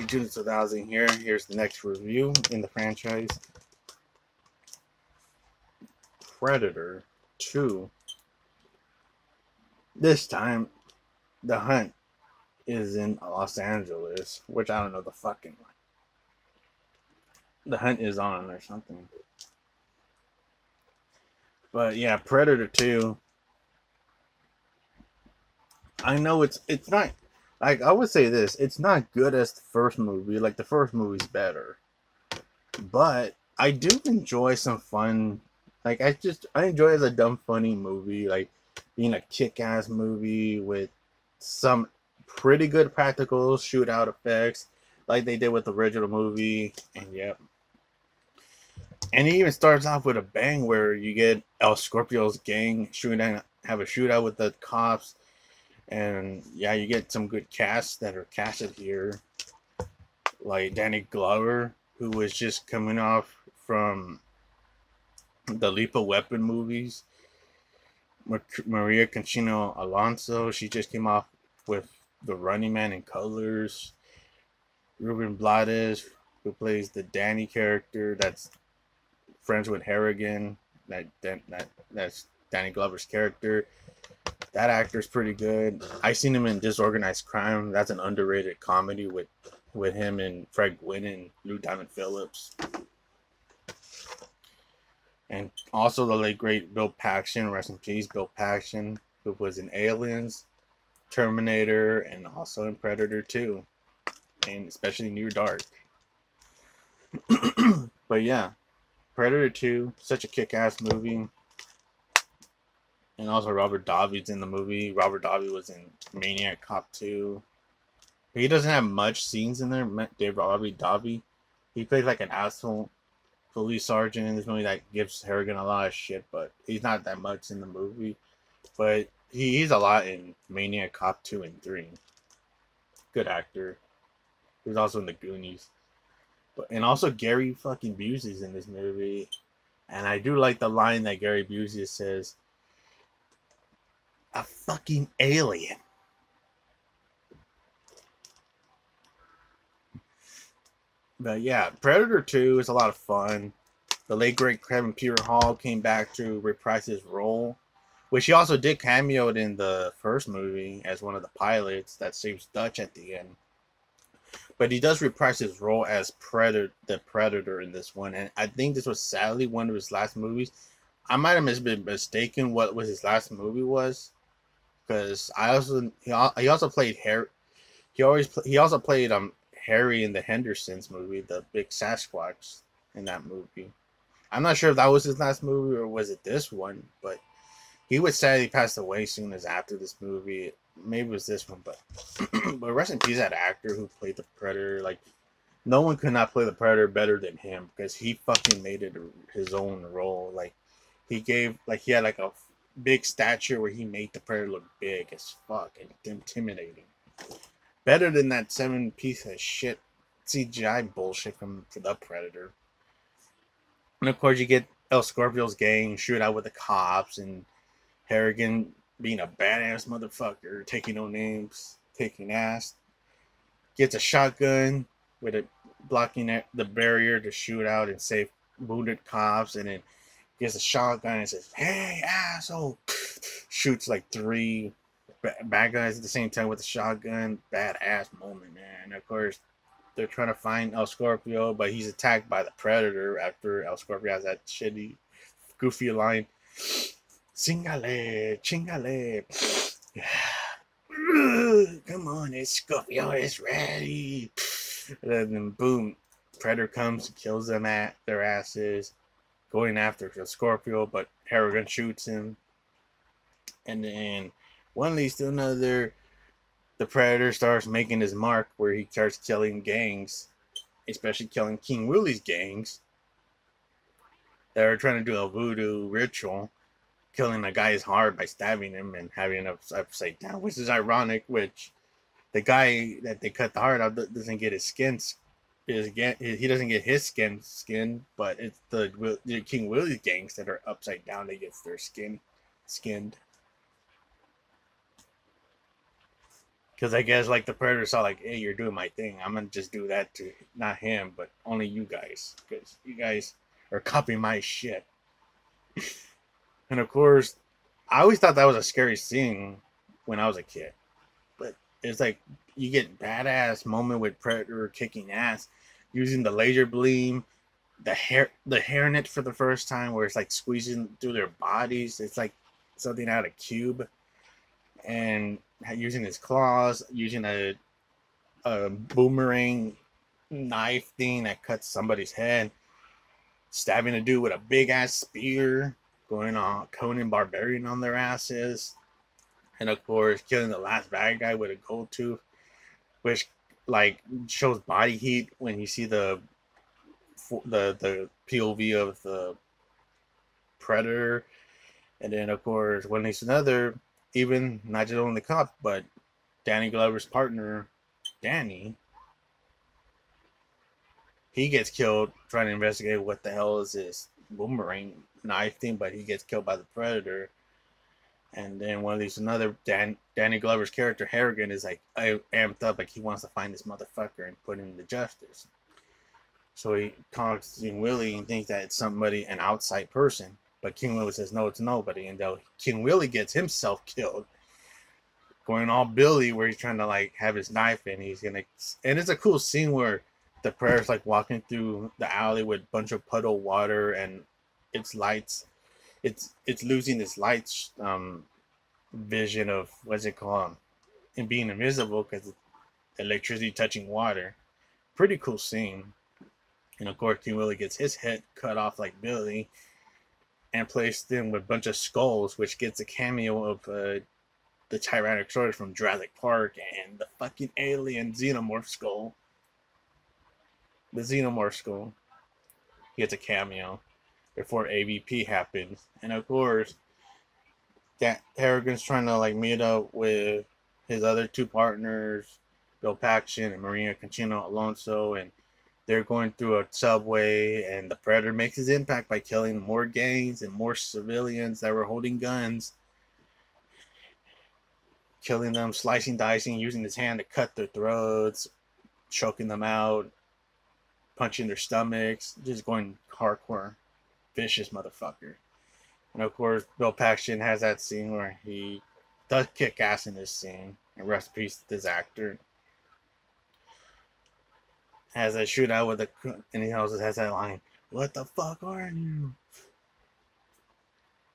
June 2000 here. Here's the next review in the franchise. Predator 2. This time, the hunt is in Los Angeles, which I don't know the fucking one. The hunt is on or something. But yeah, Predator 2. I know it's not, like, I would say this, it's not good as the first movie. Like, the first movie's better. But I do enjoy some fun. Like, I enjoy it as a dumb funny movie, like being a kick-ass movie with some pretty good practical shootout effects, like they did with the original movie. And yep. And it even starts off with a bang where you get El Scorpio's gang have a shootout with the cops. And yeah, you get some good casts that are casted here, like Danny Glover, who was just coming off from the Lethal Weapon movies. Maria Conchino Alonso, she just came off with The Running Man in Colors. Ruben Blades, who plays the Danny character, that's friends with Harrigan. That's Danny Glover's character. That actor's pretty good. I seen him in Disorganized Crime. That's an underrated comedy with him and Fred Gwynn and Lou Diamond Phillips. And also the late great Bill Paxton, rest in peace, Bill Paxton, who was in Aliens, Terminator, and also in Predator 2, and especially Near Dark. But yeah, Predator 2, such a kick-ass movie. And also Robert Davi's in the movie. Robert Davi was in Maniac Cop 2. He doesn't have much scenes in there. Robert Davi, he plays like an asshole police sergeant in this movie that gives Harrigan a lot of shit, but he's not that much in the movie. But he's a lot in Maniac Cop 2 and 3. Good actor. He was also in The Goonies. And also Gary fucking Busey's in this movie. And I do like the line that Gary Busey says, "A fucking alien." But yeah, Predator 2 is a lot of fun. The late great Kevin Peter Hall came back to reprise his role, which he also did cameoed in the first movie as one of the pilots that saves Dutch at the end. But he does reprise his role as the Predator in this one, and I think this was sadly one of his last movies. I might have been mistaken what was his last movie was, because he also played Harry. He also played Harry in the Hendersons movie, the big Sasquatch in that movie. I'm not sure if that was his last movie or was it this one, but he would sadly pass away soon as after this movie. Maybe it was this one, but but rest in peace, that actor who played the Predator. Like, no one could not play the Predator better than him, because he fucking made it his own role. Like, he had like a big stature where he made the Predator look big as fuck and intimidating. Better than that 7-piece of shit CGI bullshit from the Predator. And of course, you get El Scorpio's gang shoot out with the cops, and Harrigan being a badass motherfucker, taking no names, kicking ass. Gets a shotgun with it blocking the barrier to shoot out and save wounded cops, and then gets a shotgun and says, "Hey, asshole!" Shoots like 3 bad guys at the same time with a shotgun. Badass moment, man. Of course, they're trying to find El Scorpio, but he's attacked by the Predator after El Scorpio has that shitty, goofy line, "Singale, chingale." Come on, El Scorpio is ready. And then boom, Predator comes and kills them at their asses, going after the Scorpio, but Harrigan shoots him. And then one leads to another. The Predator starts making his mark where he starts killing gangs, especially killing King Willie's gangs that are trying to do a voodoo ritual, killing a guy's heart by stabbing him and having him upside down, which is ironic, which the guy that they cut the heart out doesn't get his skin. He doesn't get his skin, but it's the King Willie's gangs that are upside down that gets their skinned. Because I guess like the Predator saw like, hey, you're doing my thing. I'm gonna just do that to not him, but only you guys, because you guys are copying my shit. And of course, I always thought that was a scary scene when I was a kid. But it's like you get badass moment with Predator kicking ass, using the laser beam, the hairnet for the first time, where it's like squeezing through their bodies. It's like something out of Cube, and using his claws, using a boomerang knife thing that cuts somebody's head, stabbing a dude with a big ass spear, going on Conan Barbarian on their asses, and of course killing the last bad guy with a gold tooth, which like shows body heat when you see the POV of the Predator, and then of course when there's another, even not just only the cop, but Danny Glover's partner, Danny, he gets killed trying to investigate what the hell is this boomerang knife thing, but he gets killed by the Predator. And then one of these, another Danny Glover's character Harrigan is like amped up, like he wants to find this motherfucker and put him to justice. So he talks to King Willie and thinks that it's somebody, an outside person. But King Willie says no, it's nobody. And though King Willie gets himself killed, going all Billy, where he's trying to like have his knife and he's gonna. And it's a cool scene where the Predator's like walking through the alley with a bunch of puddle water and its lights. It's losing its lights vision of what's it called, and being invisible because electricity touching water. Pretty cool scene. And of course, King Willie gets his head cut off like Billy and placed in with a bunch of skulls, which gets a cameo of the Tyrannosaurus from Jurassic Park and the fucking alien xenomorph skull. The xenomorph skull gets a cameo before AVP happens. And of course, that Harrigan's trying to like meet up with his other two partners, Bill Paxton and Maria Conchino Alonso, and they're going through a subway, and the Predator makes his impact by killing more gangs and more civilians that were holding guns, killing them, slicing, dicing, using his hand to cut their throats, choking them out, punching their stomachs, just going hardcore, vicious motherfucker. And of course, Bill Paxton has that scene where he does kick ass in this scene, and rest in peace to this actor. Has a shootout with and he also has that line, "What the fuck are you?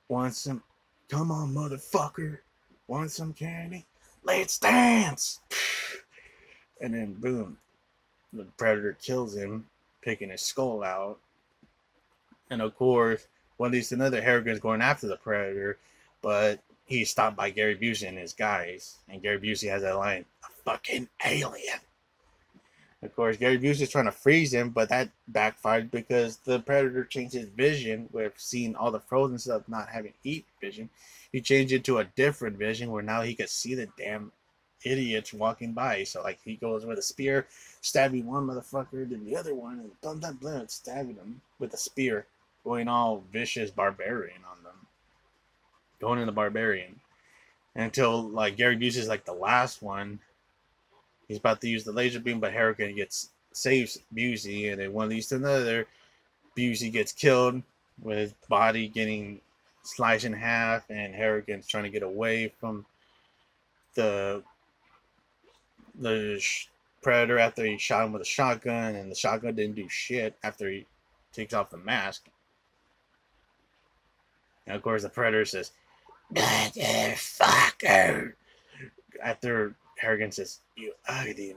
Want some? Come on, motherfucker. Want some candy? Let's dance!" And then boom, the Predator kills him, picking his skull out. And of course, one of these another Harrigan's going after the Predator, but he's stopped by Gary Busey and his guys. And Gary Busey has that line, "A fucking alien." Of course, Gary Busey is trying to freeze him, but that backfired because the Predator changed his vision with seeing all the frozen stuff not having heat vision. He changed it to a different vision where now he could see the damn idiots walking by. So like he goes with a spear, stabbing one motherfucker, then the other one, and blah, stabbing them with a spear, going all vicious barbarian on them. Going into barbarian. Until like Gary Busey's like the last one. He's about to use the laser beam, but Harrigan saves Busey, and then one leads to another. Busey gets killed with his body getting sliced in half, and Harrigan's trying to get away from the Predator after he shot him with a shotgun, and the shotgun didn't do shit after he takes off the mask. And of course, the Predator says, "Motherfucker!" After Harrigan says, "You ugly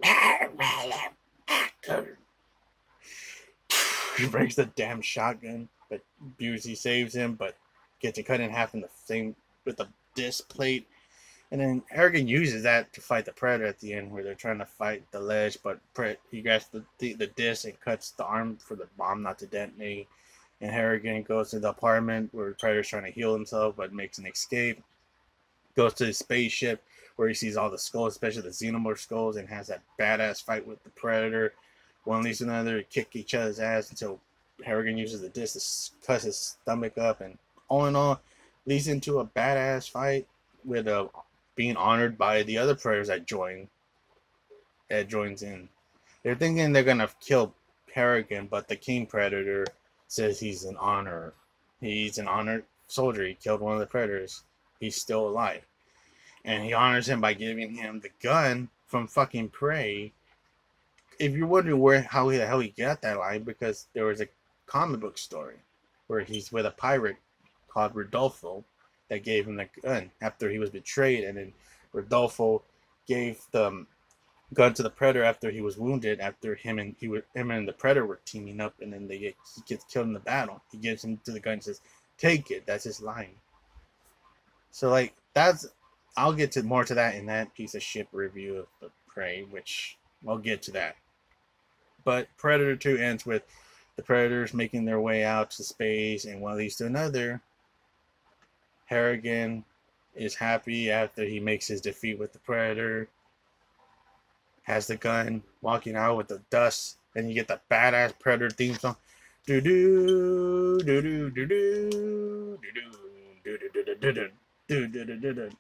motherfucker." He breaks the damn shotgun, but Busey saves him, but gets it cut in half in the same with the disc plate. And then Harrigan uses that to fight the Predator at the end, where they're trying to fight the ledge, but he grabs the disc and cuts the arm for the bomb not to detonate. And Harrigan goes to the apartment where the Predator's trying to heal himself, but makes an escape. Goes to his spaceship where he sees all the skulls, especially the xenomorph skulls, and has that badass fight with the Predator. One leads to another, kick each other's ass until Harrigan uses the disc to cut his stomach up, and all in all, leads into a badass fight with being honored by the other Predators that joins in. They're thinking they're gonna kill Harrigan, but the King Predator says he's an honor. He's an honored soldier. He killed one of the Predators. He's still alive. And he honors him by giving him the gun from fucking Prey. If you're wondering how the hell he got that line, because there was a comic book story where he's with a pirate called Rodolfo that gave him the gun after he was betrayed, and then Rodolfo gave the gun to the Predator after he was wounded, after him and the Predator were teaming up, and then he gets killed in the battle. He gives him to the gun and says, "Take it." That's his line. So like I'll get to more to that in that piece of shit review of the Prey, which I'll get to that. But Predator 2 ends with the Predators making their way out to space, and one leads to another. Harrigan is happy after he makes his defeat with the Predator. Has the gun, walking out with the dust, and you get the badass Predator theme song. Do do do do do do do do do do do.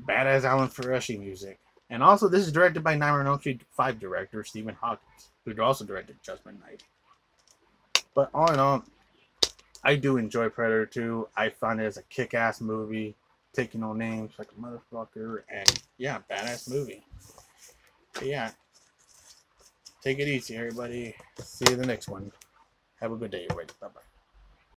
Badass Alan Ferretti music. And also, this is directed by Nightmare on Elm Street 5 director Stephen Hopkins, who also directed Judgment Night. But all in all, I do enjoy Predator 2. I found it as a kick-ass movie, taking no names like a motherfucker, and yeah, badass movie. But yeah, take it easy, everybody. See you in the next one. Have a good day, everybody. Bye-bye.